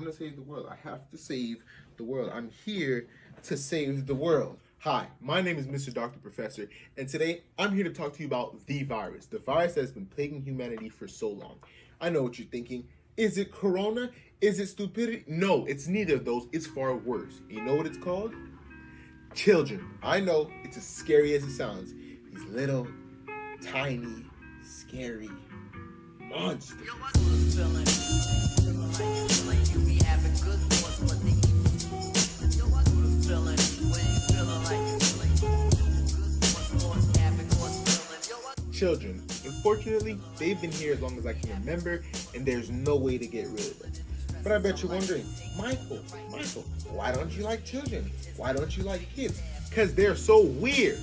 I'm gonna save the world. I have to save the world. I'm here to save the world. Hi, my name is Mr. Dr. Professor, and today I'm here to talk to you about the virus that has been plaguing humanity for so long. I know what you're thinking. Is it corona? Is it stupidity? No, it's neither of those. It's far worse. You know what it's called? Children. I know, it's as scary as it sounds. These little, tiny, scary monsters. Children. Unfortunately, they've been here as long as I can remember, and there's no way to get rid of them. But I bet you're wondering, Michael, why don't you like children? Why don't you like kids? Because they're so weird.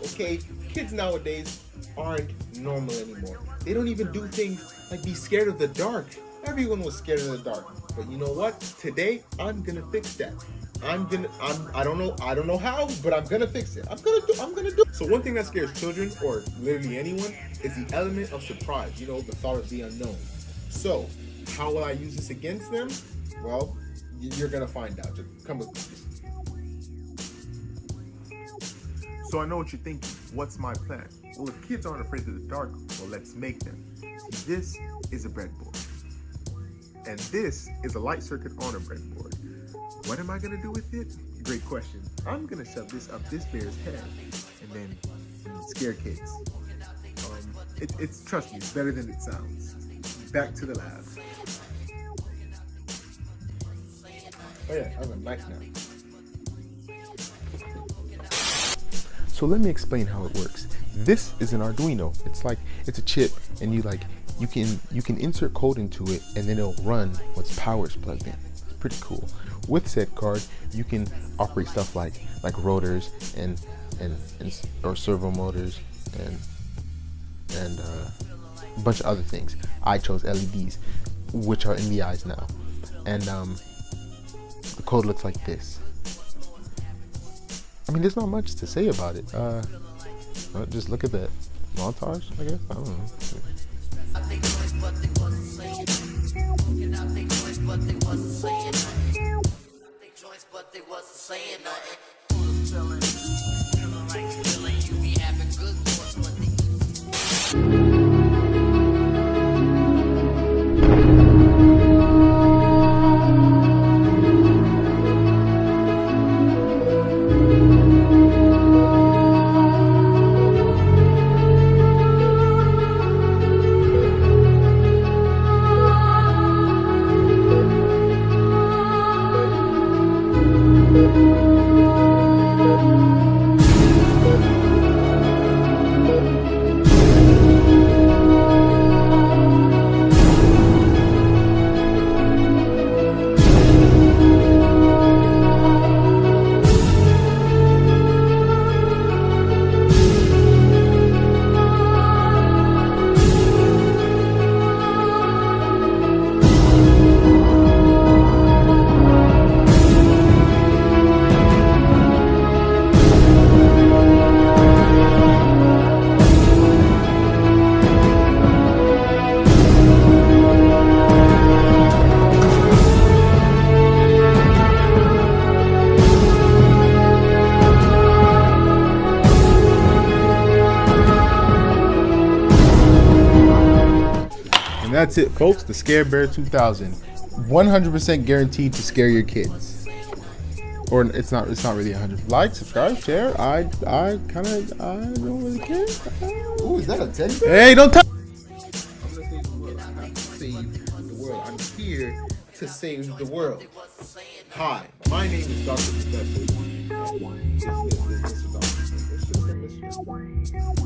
Okay, kids nowadays aren't normal anymore. They don't even do things like be scared of the dark. Everyone was scared of the dark. But you know what? Today, I'm gonna fix that. I don't know how, but I'm gonna fix it. I'm gonna do. So one thing that scares children, or literally anyone, is the element of surprise. You know, the thought of the unknown. So, how will I use this against them? Well, you're gonna find out. Just come with me. So I know what you're thinking. What's my plan? Well, if kids aren't afraid of the dark, well, let's make them. See, this is a breadboard. And this is a light circuit on a breadboard. What am I gonna do with it? Great question. I'm gonna shove this up this bear's head and then scare kids. It's trust me, it's better than it sounds. Back to the lab. Oh yeah, I have a knife now. So let me explain how it works. This is an Arduino. It's a chip, and you can insert code into it, and then it'll run once power is plugged in. It's pretty cool. With said card, you can operate stuff like rotors or servo motors and a bunch of other things. I chose LEDs, which are in the eyes now, and the code looks like this. I mean, there's not much to say about it. Just look at that montage, I guess. I don't know. But they wasn't saying nothing. Feeling like you be having good thoughts, but they And that's it, folks. The Scare Bear 2000, 100% guaranteed to scare your kids. Or it's not really 100. Like, subscribe, share. I don't really care. Ooh, is that a teddy bear? Hey, don't touch. I'm gonna save the world. I have to save the world. I'm here to save the world. Hi, my name is Dr. Professor. This is Mr. Dr. Professor.